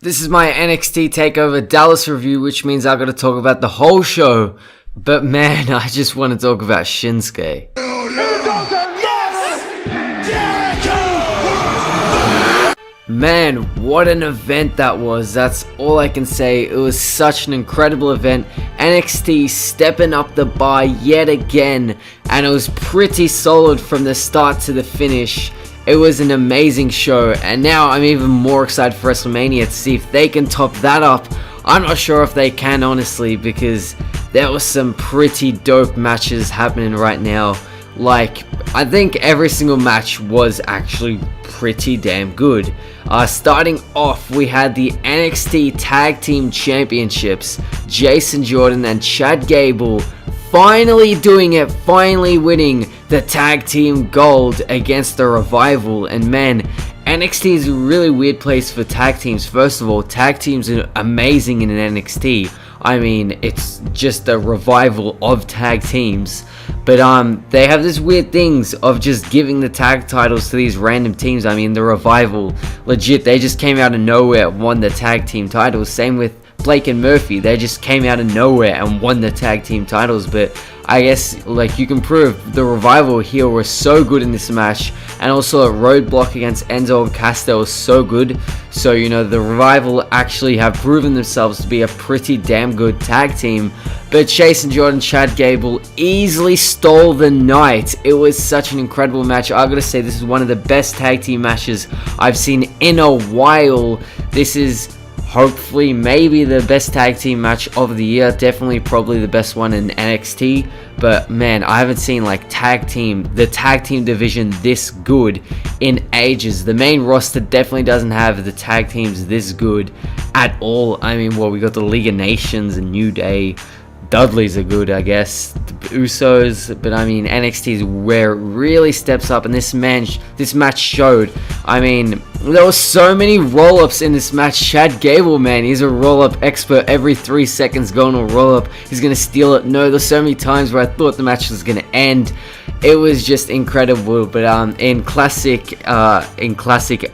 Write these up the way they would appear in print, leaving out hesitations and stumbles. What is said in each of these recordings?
This is my NXT Takeover Dallas review, which means I gotta talk about the whole show. But man, I just want to talk about Shinsuke. Man, what an event that was. That's all I can say. It was such an incredible event. NXT stepping up the bar yet again, and it was pretty solid from the start to the finish. It was an amazing show, and now I'm even more excited for WrestleMania to see if they can top that up. I'm not sure if they can, honestly, because there was some pretty dope matches happening right now. Like, I think every single match was actually pretty damn good. Starting off, we had the NXT Tag Team Championships. Jason Jordan and Chad Gable finally doing it, finally winning the Tag Team Gold against the Revival. And man, NXT is a really weird place for tag teams. First of all, tag teams are amazing in an NXT. I mean, it's just a revival of tag teams. But they have this weird things of just giving the tag titles to these random teams. I mean, the Revival, legit, they just came out of nowhere, won the tag team titles. Same with Blake and Murphy, they just came out of nowhere and won the tag team titles. But I guess, like, you can prove the Revival here were so good in this match, and also a roadblock against Enzo and Casto was so good. So, you know, the Revival actually have proven themselves to be a pretty damn good tag team. But Jason Jordan, Chad Gable easily stole the night. It was such an incredible match. I gotta say, this is one of the best tag team matches I've seen in a while. This is hopefully maybe the best tag team match of the year. Definitely probably the best one in NXT. But man, I haven't seen like the tag team division this good in ages. The main roster definitely doesn't have the tag teams this good at all. I mean, well, we got the League of Nations and New Day. Dudleys are good, I guess. The Usos, but I mean, NXT is where it really steps up, and this match showed. I mean, there were so many roll-ups in this match. Chad Gable, man, he's a roll-up expert. Every 3 seconds going to a roll-up, he's gonna steal it. No, there's so many times where I thought the match was gonna end. It was just incredible. But in classic American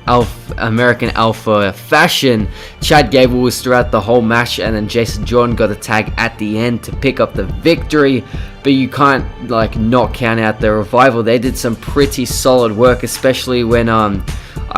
Alpha fashion, Chad Gable was throughout the whole match, and then Jason Jordan got a tag at the end to pick up the victory. But you can't like not count out the Revival. They did some pretty solid work, especially when I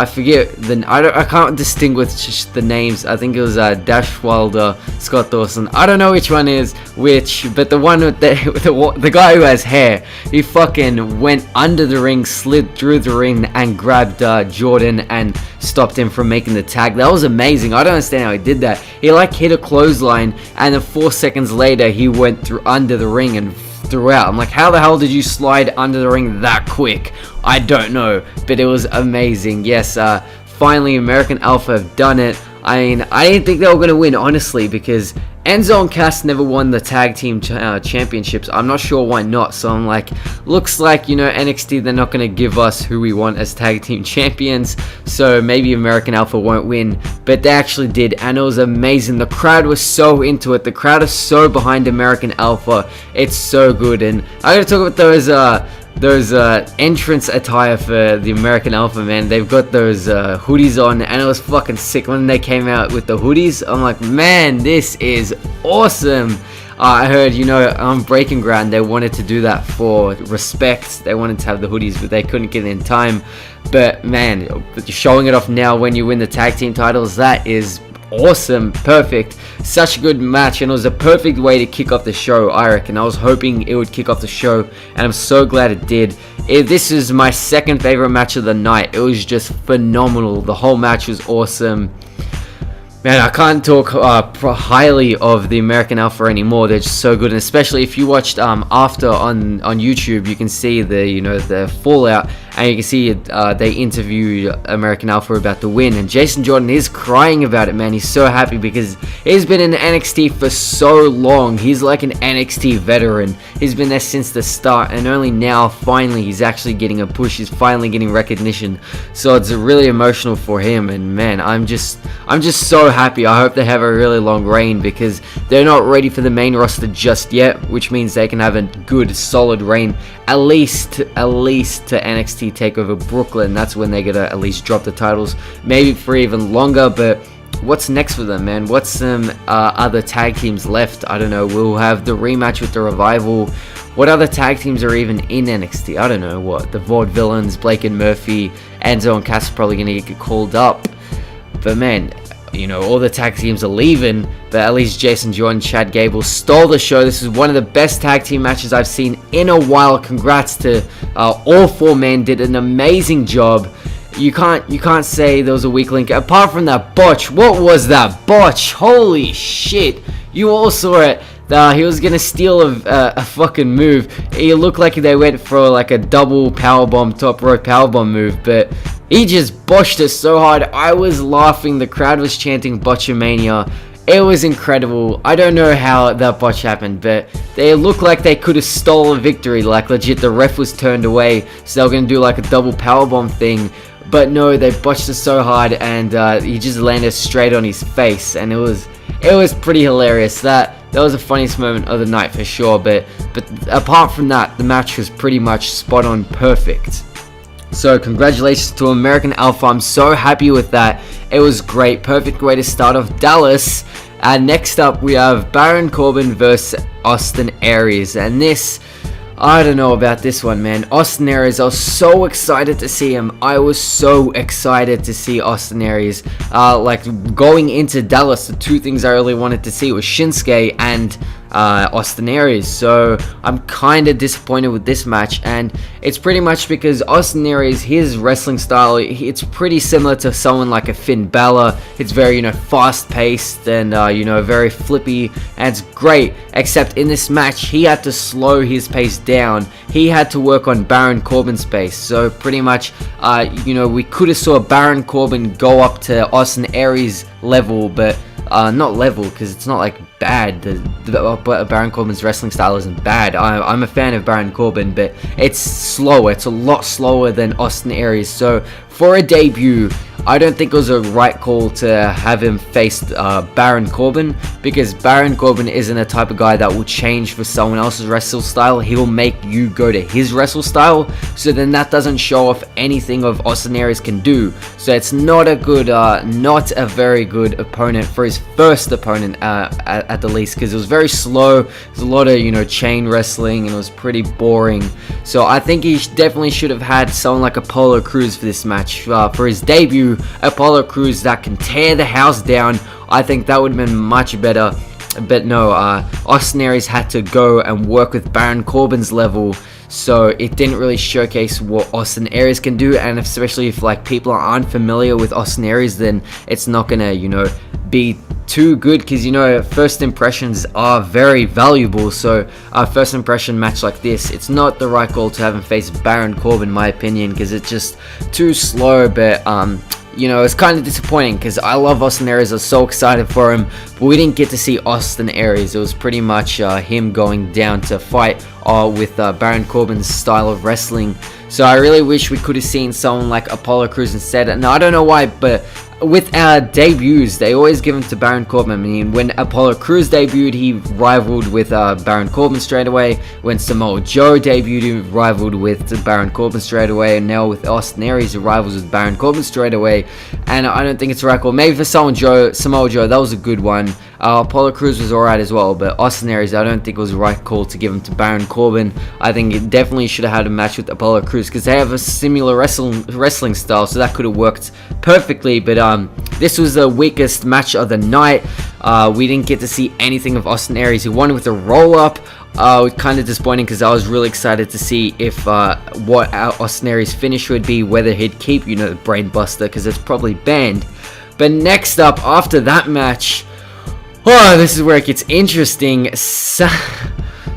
forget I can't distinguish the names. I think it was Dash Wilder, Scott Dawson. I don't know which one is which, but the one with the guy who has hair, he fucking went under the ring, slid through the ring, and grabbed Jordan and stopped him from making the tag. That was amazing. I don't understand how he did that. He like hit a clothesline, and then 4 seconds later he went through under the ring and throughout. I'm like, how the hell did you slide under the ring that quick? I don't know, but it was amazing. Yes, finally American Alpha have done it. I mean, I didn't think they were going to win, honestly, because Enzo and Cass never won the tag team championships. I'm not sure why not. So I'm like, looks like, you know, NXT, they're not going to give us who we want as tag team champions. So maybe American Alpha won't win. But they actually did, and it was amazing. The crowd was so into it. The crowd is so behind American Alpha. It's so good. And I got to talk about those entrance attire for the American Alpha, man. They've got those hoodies on, and it was fucking sick when they came out with the hoodies. I'm like, man, this is awesome. I heard, you know, on Breaking Ground, they wanted to do that for respect. They wanted to have the hoodies, but they couldn't get it in time. But man, showing it off now when you win the tag team titles, that is awesome. Perfect. Such a good match, and it was a perfect way to kick off the show, I reckon. I was hoping it would kick off the show, and I'm so glad it did. This is my second favorite match of the night. It was just phenomenal. The whole match was awesome. Man, I can't talk highly of the American Alpha anymore. They're just so good, and especially if you watched after on YouTube, you can see the fallout, and you can see they interviewed American Alpha about the win, and Jason Jordan is crying about it, man. He's so happy because he's been in NXT for so long. He's like an NXT veteran. He's been there since the start, and only now, finally, he's actually getting a push. He's finally getting recognition. So it's really emotional for him, and man, I'm just so happy. I hope they have a really long reign, because they're not ready for the main roster just yet, which means they can have a good solid reign at least to NXT Takeover Brooklyn. That's when they're gonna at least drop the titles, maybe for even longer. But what's next for them, man? What's some other tag teams left? I don't know. We'll have the rematch with the Revival. What other tag teams are even in NXT? I don't know. What, the Vaudevillains, Blake and Murphy, Enzo and Cass are probably going to get called up. But man, you know, all the tag teams are leaving, but at least Jason Jordan, Chad Gable stole the show. This is one of the best tag team matches I've seen in a while. Congrats to all 4 men, did an amazing job. You can't say there was a weak link apart from that botch. What was that botch? Holy shit! You all saw it. He was gonna steal a fucking move. It looked like they went for like a double powerbomb, top rope powerbomb move, but he just botched it so hard. I was laughing. The crowd was chanting Botchamania. It was incredible. I don't know how that botch happened, but they looked like they could have stole a victory. Like legit, the ref was turned away, so they were gonna do like a double powerbomb thing. But no, they botched it so hard, and he just landed straight on his face, and it was pretty hilarious. That was the funniest moment of the night for sure. But apart from that, the match was pretty much spot on perfect. So congratulations to American Alpha. I'm so happy with that. It was great. Perfect way to start off Dallas. Next up, we have Baron Corbin versus Austin Aries, and this, I don't know about this one, man. Austin Aries, I was so excited to see him. I was so excited to see Austin Aries. Like, going into Dallas, the 2 things I really wanted to see was Shinsuke and Austin Aries. So I'm kind of disappointed with this match, and it's pretty much because Austin Aries, his wrestling style, it's pretty similar to someone like a Finn Balor. It's very, you know, fast paced and you know, very flippy, and it's great. Except in this match, he had to slow his pace down. He had to work on Baron Corbin's pace. So pretty much, you know, we could have saw Baron Corbin go up to Austin Aries level, but not level, because it's not like bad. Baron Corbin's wrestling style isn't bad. I'm a fan of Baron Corbin, but it's slower. It's a lot slower than Austin Aries. So for a debut, I don't think it was a right call to have him face Baron Corbin, because Baron Corbin isn't the type of guy that will change for someone else's wrestle style. He will make you go to his wrestle style, so then that doesn't show off anything of Austin Aries can do. So it's not a good, not a very good opponent for his first opponent at the least, because it was very slow. There's a lot of, you know, chain wrestling, and it was pretty boring. So I think he definitely should have had someone like Apollo Crews for this match. For his debut, Apollo Crews that can tear the house down. I think that would have been much better. But no, Austin Aries had to go and work with Baron Corbin's level, so it didn't really showcase what Austin Aries can do. And especially if like people aren't familiar with Austin Aries, then it's not gonna, you know, be too good, because, you know, first impressions are very valuable. So a first impression match like this, it's not the right goal to have him face Baron Corbin, in my opinion, because it's just too slow. But you know, it's kind of disappointing, because I love Austin Aries. I was so excited for him, but we didn't get to see Austin Aries. It was pretty much him going down to fight with Baron Corbin's style of wrestling. So I really wish we could have seen someone like Apollo Crews instead. And I don't know why, but with our debuts, they always give him to Baron Corbin. I mean, when Apollo Crews debuted, he rivaled with Baron Corbin straight away. When Samoa Joe debuted, he rivaled with Baron Corbin straight away. And now with Austin Aries, he rivals with Baron Corbin straight away. And I don't think it's right call. Maybe for Samoa Joe, that was a good one. Apollo Crews was alright as well, but Austin Aries, I don't think it was the right call to give him to Baron Corbin. I think it definitely should have had a match with Apollo Crews, because they have a similar wrestling style, so that could have worked perfectly. But this was the weakest match of the night. We didn't get to see anything of Austin Aries. He won with a roll-up. Kind of disappointing, because I was really excited to see if what Austin Aries' finish would be, whether he'd keep, you know, the Brain Buster, because it's probably banned. But next up, after that match, oh, this is where it gets interesting.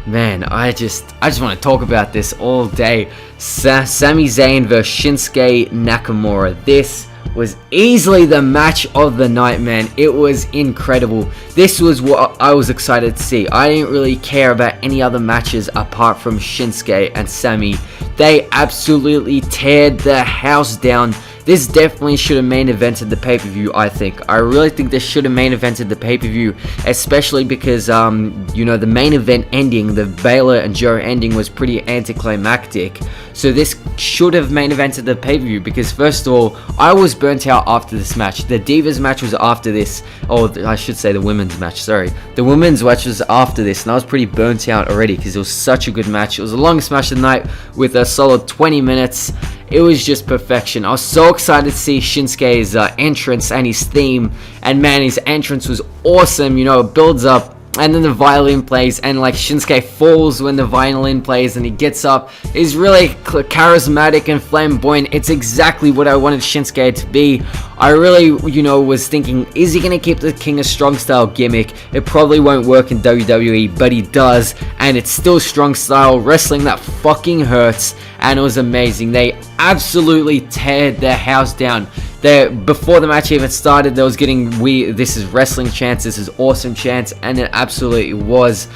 Man, I just want to talk about this all day. Sami Zayn versus Shinsuke Nakamura. This was easily the match of the night, man. It was incredible. This was what I was excited to see. I didn't really care about any other matches apart from Shinsuke and Sami. They absolutely teared the house down. This definitely should have main evented the pay-per-view, I think. I really think this should have main evented the pay-per-view, especially because, you know, the main event ending, the Baylor and Joe ending, was pretty anticlimactic. So this should have main evented the pay-per-view, because first of all, I was burnt out after this match. The Divas match was after this, or I should say the women's match, sorry. The women's match was after this, and I was pretty burnt out already because it was such a good match. It was the longest match of the night with a solid 20 minutes. It was just perfection. I was so excited to see Shinsuke's entrance and his theme, and man, his entrance was awesome. You know, it builds up, and then the violin plays, and like Shinsuke falls when the violin plays, and he gets up. He's really charismatic and flamboyant. It's exactly what I wanted Shinsuke to be. I really, was thinking, is he going to keep the King of Strong Style gimmick? It probably won't work in WWE, but he does, and it's still strong style wrestling that fucking hurts, and it was amazing. They absolutely teared their house down. Before the match even started, they was getting this is wrestling chants, this is awesome chants, and it absolutely was.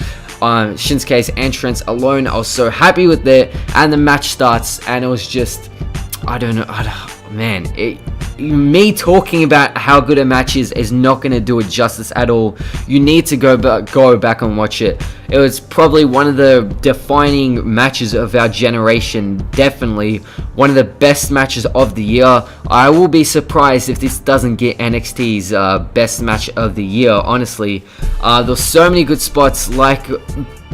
Shinsuke's entrance alone, I was so happy with it, and the match starts, and it was just, me talking about how good a match is not going to do it justice at all. You need to go back and watch it. It was probably one of the defining matches of our generation. Definitely one of the best matches of the year. I will be surprised if this doesn't get NXT's best match of the year, honestly. There's so many good spots, like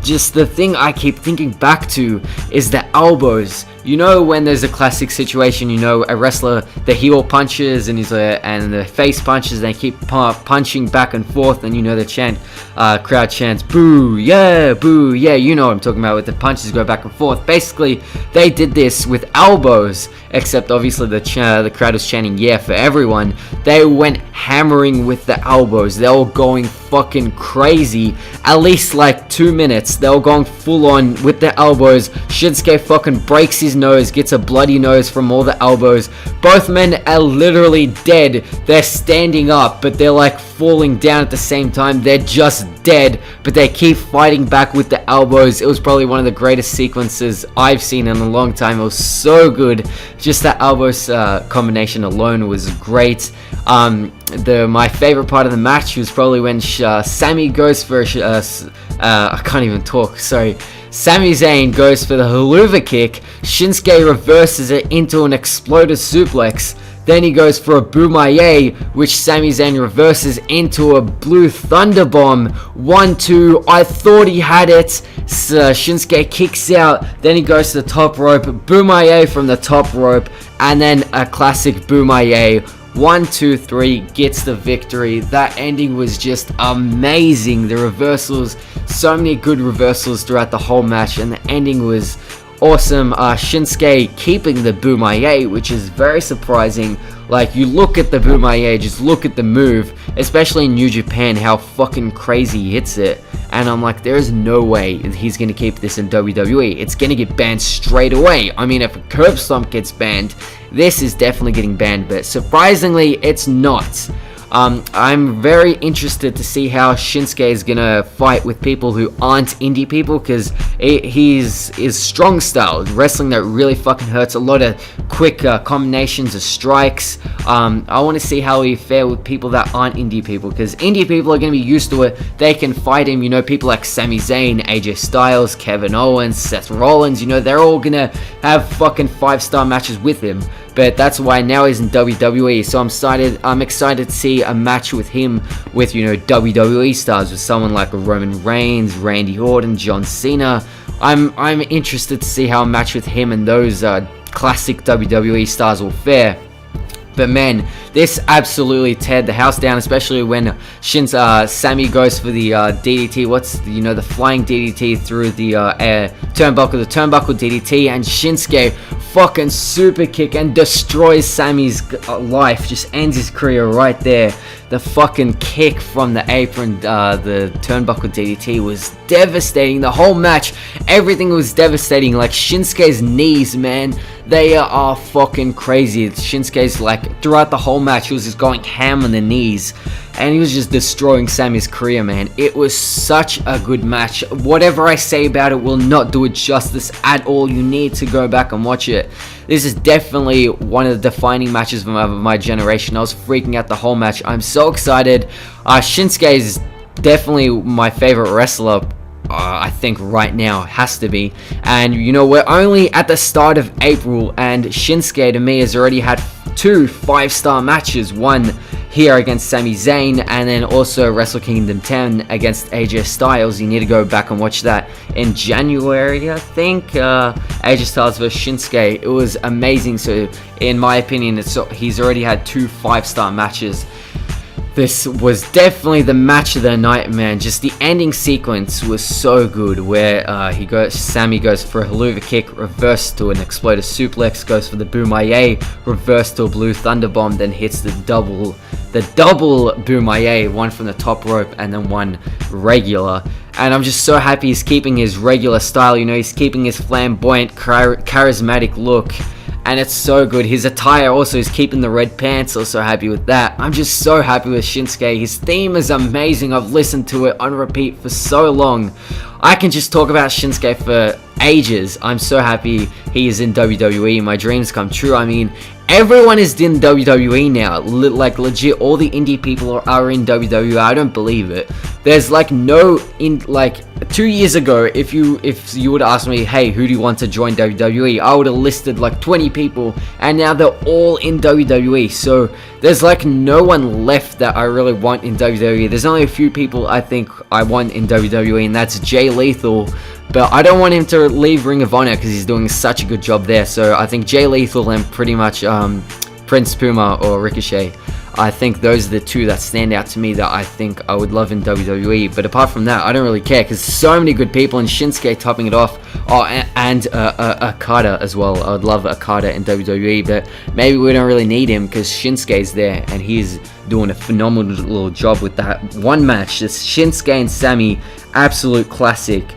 just the thing I keep thinking back to is the elbows. You know, when there's a classic situation, a wrestler, the heel punches and the face punches, and they keep punching back and forth, and the crowd chants boo yeah, you know what I'm talking about, with the punches go back and forth. Basically, they did this with elbows, except obviously the crowd was chanting yeah for everyone. They went hammering with the elbows. They were going fucking crazy. At least like 2 minutes, they were going full on with the elbows. Shinsuke fucking breaks his nose, gets a bloody nose from all the elbows. Both men are literally dead. They're standing up, but they're like falling down at the same time. They're just dead, but they keep fighting back with the elbows. It was probably one of the greatest sequences I've seen in a long time. It was so good. Just that elbows combination alone was great. My favorite part of the match was probably when Sami goes for I can't even talk, sorry. Sami Zayn goes for the haluva kick. Shinsuke reverses it into an exploder suplex. Then he goes for a Boomaye, which Sami Zayn reverses into a blue thunder bomb. 1-2, I thought he had it. Shinsuke kicks out. Then he goes to the top rope. Boomaye from the top rope. And then a classic Boomaye. 1, 2, 3, gets the victory. That ending was just amazing. The reversals, so many good reversals throughout the whole match, and the ending was awesome. Shinsuke keeping the Boomaye, which is very surprising. Like, you look at the Boomaye, just look at the move, especially in New Japan, how fucking crazy he hits it. And I'm like, there is no way he's going to keep this in WWE. It's going to get banned straight away. I mean, if a curb stomp gets banned, this is definitely getting banned, but surprisingly, it's not. I'm very interested to see how Shinsuke is gonna fight with people who aren't indie people, because he's strong style wrestling that really fucking hurts. A lot of quick combinations of strikes. I want to see how he fare with people that aren't indie people, because indie people are gonna be used to it. They can fight him. People like Sami Zayn, AJ Styles, Kevin Owens, Seth Rollins. They're all gonna have fucking 5-star matches with him. But that's why now he's in WWE. So I'm excited to see a match with him with WWE stars, with someone like Roman Reigns, Randy Orton, John Cena. I'm interested to see how a match with him and those classic WWE stars will fare. But man, this absolutely teared the house down, especially when Sami goes for the DDT. The flying DDT through the turnbuckle, the turnbuckle DDT, and Shinsuke fucking super kick and destroys Sami's life, just ends his career right there. The fucking kick from the apron, the turnbuckle DDT was devastating. The whole match, everything was devastating. Like Shinsuke's knees, man, they are fucking crazy. Shinsuke's throughout the whole match, he was just going ham on the knees, and he was just destroying Sami's career, man. It was such a good match. Whatever I say about it will not do it justice at all. You need to go back and watch it. This is definitely one of the defining matches of my generation. I was freaking out the whole match. I'm so excited. Shinsuke is definitely my favorite wrestler I think right now has to be. And you know, we're only at the start of April, and Shinsuke to me has already had 2 5-star matches. One here against Sami Zayn, and then also Wrestle Kingdom 10 against AJ Styles. You need to go back and watch that in January, I think. AJ Styles versus Shinsuke. It was amazing. So in my opinion, he's already had 2 5-star matches. This was definitely the match of the night, man. Just the ending sequence was so good, where Sami goes for a haluva kick, reverse to an explosive suplex, goes for the Boomaye, reverse to a blue thunder bomb, then hits the double Boomaye, one from the top rope and then one regular. And I'm just so happy he's keeping his regular style. You know, he's keeping his flamboyant, charismatic look. And it's so good. His attire also is keeping the red pants. Also happy with that. I'm just so happy with Shinsuke. His theme is amazing. I've listened to it on repeat for so long. I can just talk about Shinsuke for ages. I'm so happy he is in WWE. My dreams come true. I mean, everyone is in WWE now. Like, legit, all the indie people are in WWE. I don't believe it. There's like 2 years ago, if you would ask me, hey, who do you want to join WWE, I would have listed like 20 people, and now they're all in WWE. So there's like no one left that I really want in WWE. There's only a few people I think I want in WWE, and that's Jay Lethal. But I don't want him to leave Ring of Honor because he's doing such a good job there. So I think Jay Lethal and pretty much Prince Puma or Ricochet. I think those are the 2 that stand out to me that I think I would love in WWE. But apart from that, I don't really care because so many good people, and Shinsuke topping it off. Oh, and Okada as well. I would love Okada in WWE, but maybe we don't really need him because Shinsuke's there and he's doing a phenomenal job with that one match. This Shinsuke and Sami, absolute classic.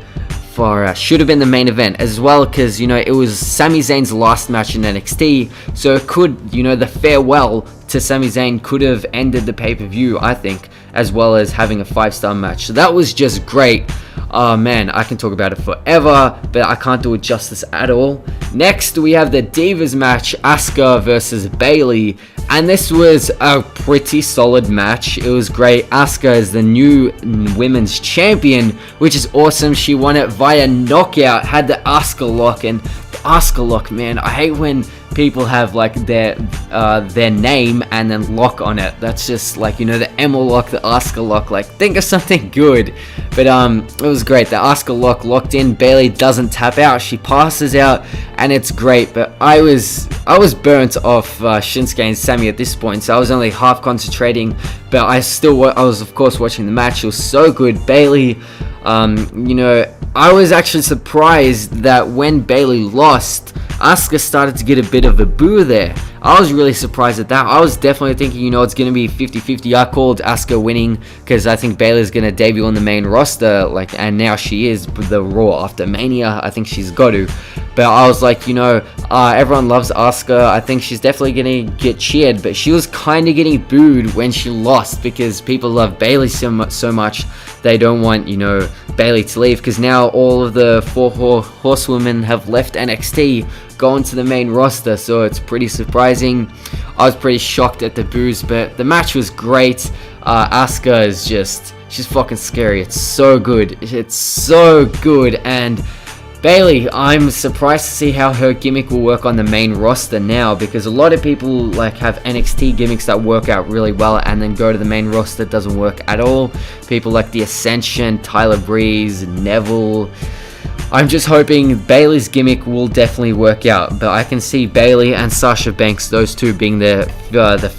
Should have been the main event as well, because you know it was Sami Zayn's last match in NXT, so it could, you know, the farewell to Sami Zayn could have ended the pay-per-view, I think, as well as having a 5-star match. So that was just great. Oh man, I can talk about it forever, but I can't do it justice at all. Next, we have the Divas match, Asuka versus Bayley, and this was a pretty solid match. It was great. Asuka is the new women's champion, which is awesome. She won it via knockout, had the Asuka lock, and the Asuka lock, man, I hate when people have like their name and then lock on it. That's just like, you know, the Emma lock, the Asuka lock. Like, think of something good. But it was great. The Asuka lock locked in. Bayley doesn't tap out. She passes out, and it's great. But I was burnt off Shinsuke and Sami at this point, so I was only half concentrating. But I was of course watching the match. It was so good. Bayley, you know, I was actually surprised that when Bayley lost, Asuka started to get a bit of a boo there. I was really surprised at that. I was definitely thinking, you know, it's going to be 50-50. I called Asuka winning because I think Bayley's going to debut on the main roster, like, and now she is the Raw after Mania. I think she's got to. But I was like, you know, everyone loves Asuka. I think she's definitely going to get cheered. But she was kind of getting booed when she lost because people love Bayley so much. They don't want, you know, Bayley to leave because now all of the 4 horsewomen have left NXT, going to the main roster. So it's pretty surprising. I was pretty shocked at the boos, but the match was great. Asuka is she's fucking scary. It's so good. It's so good. And Bayley, I'm surprised to see how her gimmick will work on the main roster now, because a lot of people like have NXT gimmicks that work out really well and then go to the main roster, doesn't work at all. People like the Ascension, Tyler Breeze, Neville. I'm just hoping Bayley's gimmick will definitely work out, but I can see Bayley and Sasha Banks, those two, being the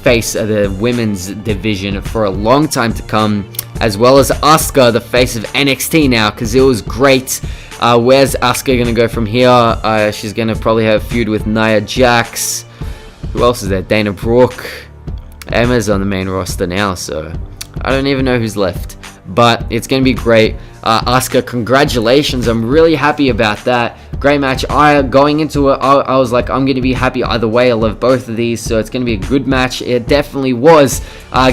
face of the women's division for a long time to come, as well as Asuka, the face of NXT now, because it was great. Where's Asuka going to go from here? She's going to probably have a feud with Nia Jax. Who else is there? Dana Brooke. Emma's on the main roster now, so I don't even know who's left. But it's going to be great. Asuka, congratulations. I'm really happy about that. Great match. Going into it, I was like, I'm going to be happy either way. I love both of these, so it's going to be a good match. It definitely was.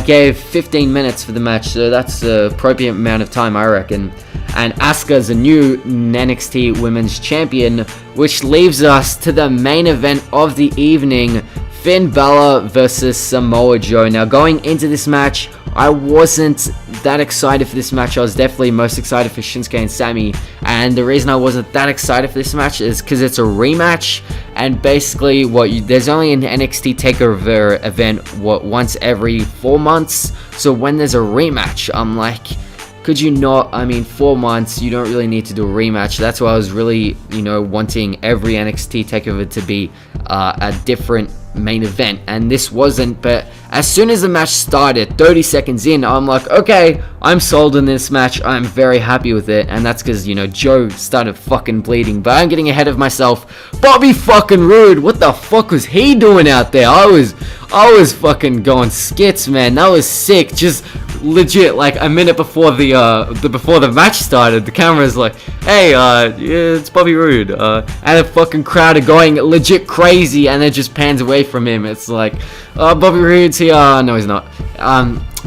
Gave 15 minutes for the match, so that's the appropriate amount of time, I reckon. And Asuka's a new NXT Women's Champion, which leaves us to the main event of the evening, Finn Balor versus Samoa Joe. Now, going into this match, I wasn't that excited for this match. I was definitely most excited for Shinsuke and Sammy, and the reason I wasn't that excited for this match is because it's a rematch, and basically there's only an NXT Takeover event once every 4 months, so when there's a rematch, I'm like, could you not? I mean, 4 months, you don't really need to do a rematch. That's why I was really, wanting every NXT Takeover to be a different main event, and this wasn't. But as soon as the match started, 30 seconds in, I'm like, okay, I'm sold on this match. I'm very happy with it, and that's because, Joe started fucking bleeding. But I'm getting ahead of myself. Bobby fucking Roode, what the fuck was he doing out there? I was fucking going skits, man. That was sick. Just legit, like a minute before the match started, the camera's like, hey, yeah, it's Bobby Roode, and the fucking crowd are going legit crazy, and it just pans away from him. It's like, Bobby Roode's here. No, he's not.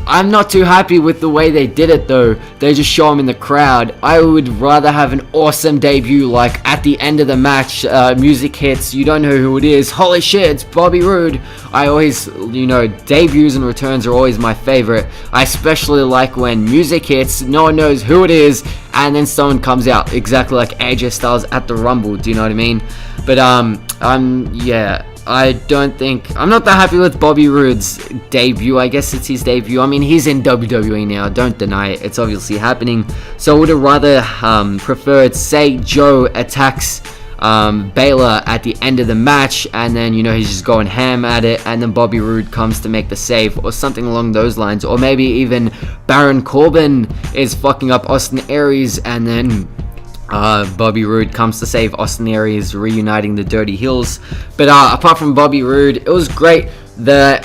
I'm not too happy with the way they did it, though. They just show him in the crowd. I would rather have an awesome debut, like at the end of the match, music hits, you don't know who it is, holy shit, it's Bobby Roode. I always, debuts and returns are always my favorite. I especially like when music hits, no one knows who it is, and then someone comes out, exactly like AJ Styles at the Rumble, do you know what I mean? But, yeah, I'm not that happy with Bobby Roode's debut. I guess it's his debut. I mean, he's in WWE now, don't deny it. It's obviously happening. So I would have rather preferred, say, Joe attacks Baylor at the end of the match, and then, he's just going ham at it, and then Bobby Roode comes to make the save, or something along those lines. Or maybe even Baron Corbin is fucking up Austin Aries, and then Bobby Roode comes to save Austin Aries, reuniting the Dirty Hills. But apart from Bobby Roode, it was great. The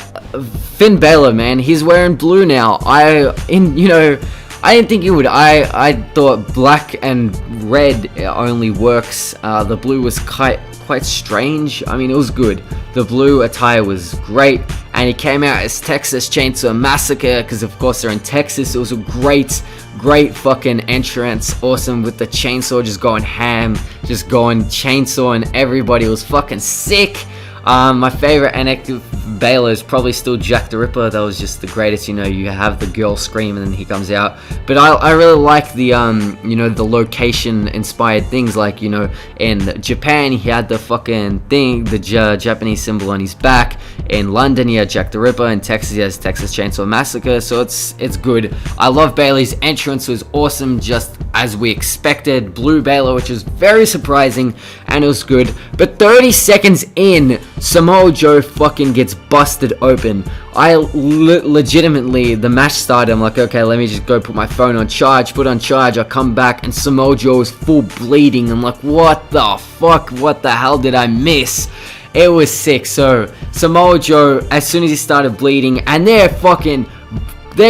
Finn Balor, man, he's wearing blue now. I didn't think he would. I thought black and red only works. The blue was quite strange. I mean, it was good. The blue attire was great, and he came out as Texas Chainsaw Massacre because, of course, they're in Texas. It was a great fucking entrance. Awesome, with the chainsaw just going ham, just going chainsaw, and everybody was fucking sick. My favorite NXT Baylor is probably still Jack the Ripper. That was just the greatest. You have the girl scream and then he comes out. But I really like the the location inspired things, like in Japan he had the fucking thing, the Japanese symbol on his back. In London he had Jack the Ripper. In Texas he has Texas Chainsaw Massacre. So it's good. I love Bayley's entrance. It was awesome, just as we expected. Blue Baylor, which was very surprising, and it was good. But 30 seconds in, Samoa Joe fucking gets busted open. I legitimately, the match started, I'm like, okay, let me just go put my phone on charge. Put on charge, I come back, and Samoa Joe is full bleeding. I'm like, what the fuck? What the hell did I miss? It was sick. So Samoa Joe, as soon as he started bleeding, and they're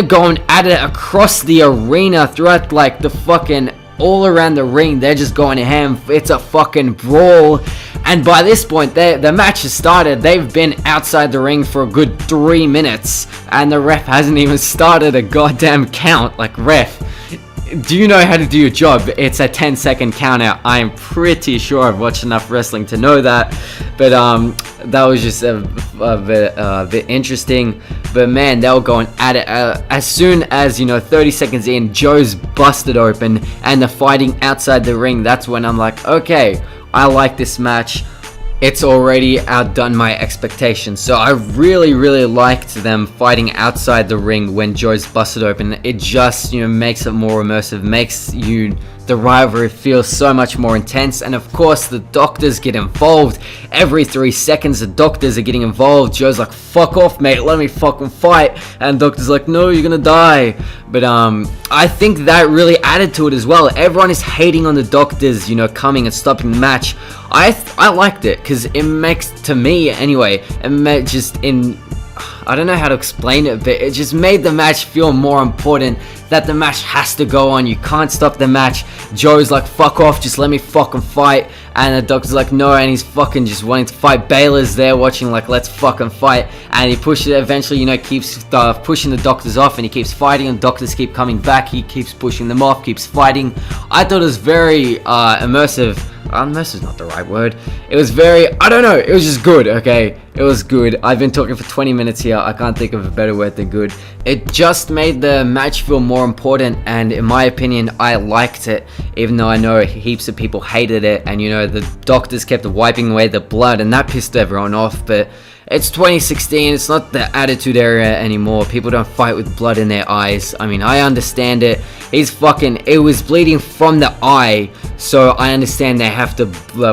going at it across the arena, throughout like the fucking all around the ring. They're just going ham. It's a fucking brawl. And by this point, the match has started. They've been outside the ring for a good 3 minutes, and the ref hasn't even started a goddamn count. Like, ref, do you know how to do your job? It's a 10-second count out. I am pretty sure I've watched enough wrestling to know that. But that was just a bit interesting. But man, they were going at it. As soon as 30 seconds in, Joe's busted open and they're fighting outside the ring. That's when I'm like, okay, I like this match. It's already outdone my expectations. So I really, really liked them fighting outside the ring when Joe's busted open. It just, makes it more immersive, makes the rivalry feel so much more intense. And of course, the doctors get involved. Every 3 seconds, the doctors are getting involved. Joe's like, fuck off, mate, let me fucking fight. And the doctor's like, no, you're gonna die. But I think that really added to it as well. Everyone is hating on the doctors, coming and stopping the match. I liked it, because it makes, to me anyway, I don't know how to explain it, but it just made the match feel more important, that the match has to go on. You can't stop the match. Joe's like, fuck off, just let me fucking fight. And the doctor's like, no, and he's fucking just wanting to fight. Baylor's there watching like, let's fucking fight. And he pushes it, eventually, keeps pushing the doctors off, and he keeps fighting, and doctors keep coming back. He keeps pushing them off, keeps fighting. I thought it was very immersive. Mess is not the right word. It was very, I don't know, it was just good, okay? It was good. I've been talking for 20 minutes here. I can't think of a better word than good. It just made the match feel more important, and in my opinion, I liked it, even though I know heaps of people hated it, and you know, the doctors kept wiping away the blood, and that pissed everyone off. But it's 2016, it's not the Attitude Era anymore. People don't fight with blood in their eyes. I mean, I understand it. It was bleeding from the eye, so I understand they have to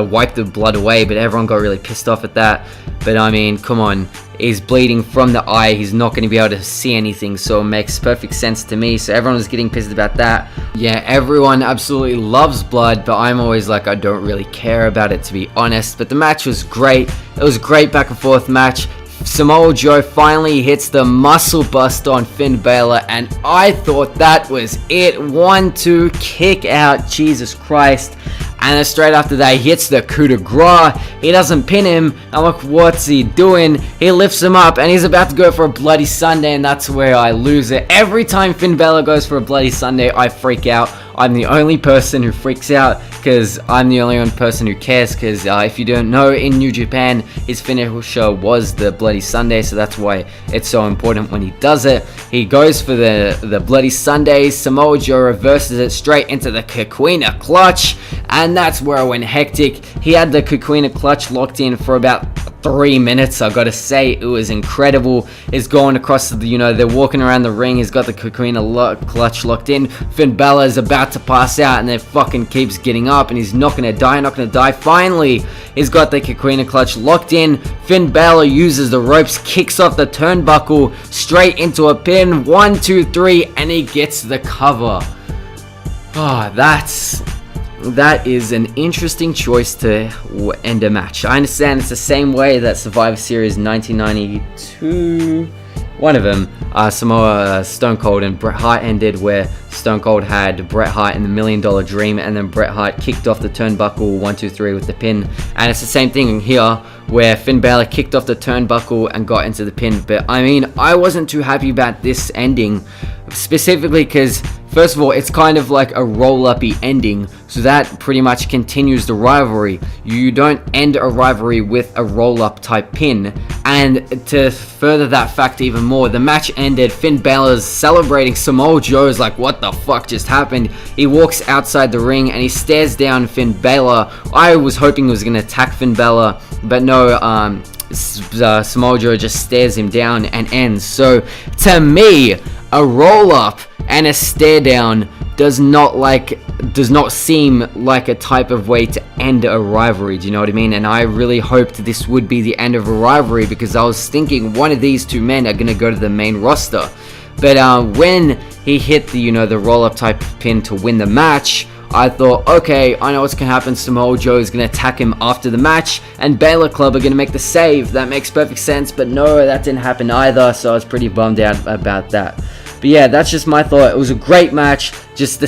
wipe the blood away, but everyone got really pissed off at that. But I mean, come on, he's bleeding from the eye, he's not going to be able to see anything, so it makes perfect sense to me. So everyone was getting pissed about that. Yeah, everyone absolutely loves blood, but I'm always like, I don't really care about it, to be honest. But the match was great. It was a great back and forth match. Samoa Joe finally hits the muscle bust on Finn Balor, and I thought that was it. 1-2 kick out, Jesus Christ. And then straight after that, he hits the coup de grace. He doesn't pin him. I'm like, what's he doing? He lifts him up, and he's about to go for a Bloody Sunday, and that's where I lose it. Every time Finn Balor goes for a Bloody Sunday, I freak out. I'm the only person who freaks out, because I'm the only one person who cares, because if you don't know, in New Japan, his finisher was the Bloody Sunday, so that's why it's so important when he does it. He goes for the Bloody Sunday. Samoa Joe reverses it straight into the Coquina Clutch, and that's where I went hectic. He had the Coquina Clutch locked in for about 3 minutes. I gotta say, it was incredible. He's going across the, you know, they're walking around the ring. He's got the Coquina Clutch locked in. Finn Balor is about to pass out, and then fucking keeps getting up, and he's not gonna die, Finally, he's got the Coquina Clutch locked in. Finn Balor uses the ropes, kicks off the turnbuckle straight into a pin. 1, 2, 3, and he gets the cover. That is an interesting choice to end a match. I understand it's the same way that Survivor Series 1992, one of them, Stone Cold and Bret Hart ended, where Stone Cold had Bret Hart in the $1 Million Dream, and then Bret Hart kicked off the turnbuckle 1, 2, 3 with the pin. And it's the same thing here, where Finn Balor kicked off the turnbuckle and got into the pin. But I mean, I wasn't too happy about this ending, specifically because, first of all, it's kind of like a roll-up-y ending, so that pretty much continues the rivalry. You don't end a rivalry with a roll-up type pin. And to further that fact even more, the match ended, Finn Balor's celebrating, Samoa Joe's like, what the fuck just happened? He walks outside the ring and he stares down Finn Balor. I was hoping he was going to attack Finn Balor, but no, Samoa Joe just stares him down and ends. So to me, a roll-up and a stare down does not seem like a type of way to end a rivalry. Do you know what I mean? And I really hoped this would be the end of a rivalry, because I was thinking one of these two men are gonna go to the main roster. But when he hit the roll-up type pin to win the match, I thought, okay, I know what's gonna happen. Samoa Joe is gonna attack him after the match, and Balor Club are gonna make the save. That makes perfect sense. But no, that didn't happen either. So I was pretty bummed out about that. But yeah, that's just my thought. It was a great match. Just the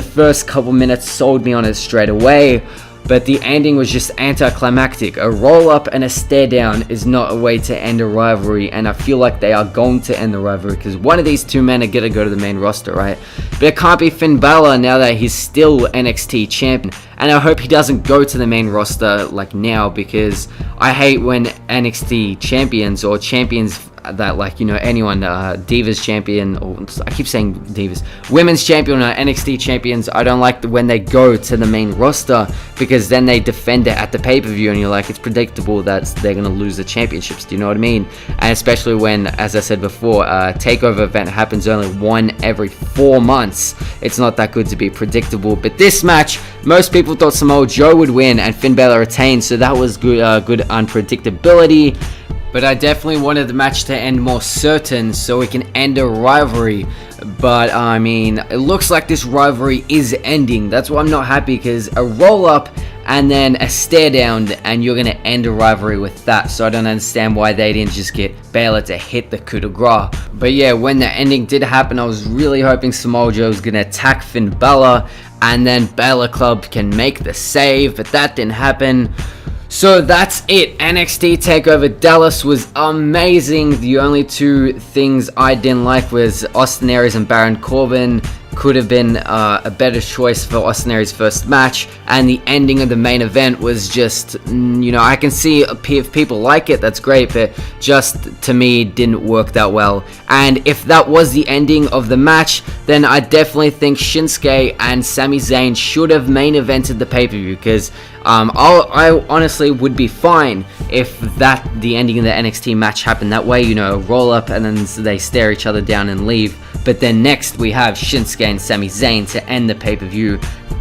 first couple minutes sold me on it straight away. But the ending was just anticlimactic. A roll-up and a stare-down is not a way to end a rivalry, and I feel like they are going to end the rivalry, because one of these two men are going to go to the main roster, right? But it can't be Finn Balor now that he's still NXT champion, and I hope he doesn't go to the main roster like now, because I hate when NXT champions or champions that, like, anyone, Divas champion, or I keep saying Divas, women's champion or NXT champions, I don't like when they go to the main roster, because then they defend it at the pay-per-view, and you're like, it's predictable that they're going to lose the championships. Do you know what I mean? And especially when, as I said before, a takeover event happens only one every 4 months. It's not that good to be predictable. But this match, most people thought Samoa Joe would win and Finn Balor retain, so that was good, good unpredictability. But I definitely wanted the match to end more certain, so we can end a rivalry. But I mean, it looks like this rivalry is ending. That's why I'm not happy, because a roll-up and then a stare down, and you're going to end a rivalry with that. So I don't understand why they didn't just get Balor to hit the coup de grace. But yeah, when the ending did happen, I was really hoping Samoa Joe was going to attack Finn Balor, and then Balor Club can make the save, but that didn't happen. So that's it. NXT Takeover Dallas was amazing. The only two things I didn't like was Austin Aries and Baron Corbin could have been a better choice for Austin Aries' first match, and the ending of the main event was just, I can see if people like it, that's great, but just to me didn't work that well. And if that was the ending of the match, then I definitely think Shinsuke and Sami Zayn should have main evented the pay-per-view, because I honestly would be fine if the ending of the NXT match happened that way, roll up and then they stare each other down and leave. But then next we have Shinsuke and Sami Zayn to end the pay-per-view.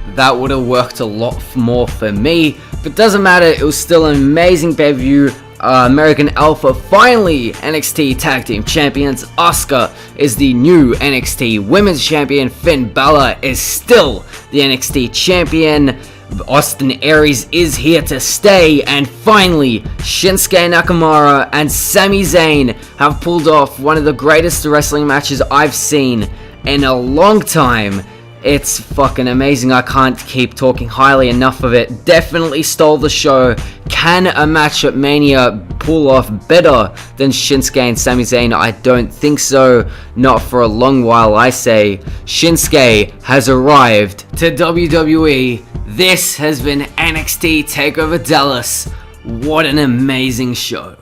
That would have worked a lot more for me, but doesn't matter, it was still an amazing pay-per-view. American Alpha finally NXT Tag Team Champions. Asuka is the new NXT Women's Champion. Finn Balor is still the NXT Champion. Austin Aries is here to stay, and finally Shinsuke Nakamura and Sami Zayn have pulled off one of the greatest wrestling matches I've seen in a long time. It's fucking amazing. I can't keep talking highly enough of it. Definitely stole the show. Can a match at Mania pull off better than Shinsuke and Sami Zayn? I don't think so. Not for a long while, I say. Shinsuke has arrived to WWE. This has been NXT Takeover Dallas. What an amazing show.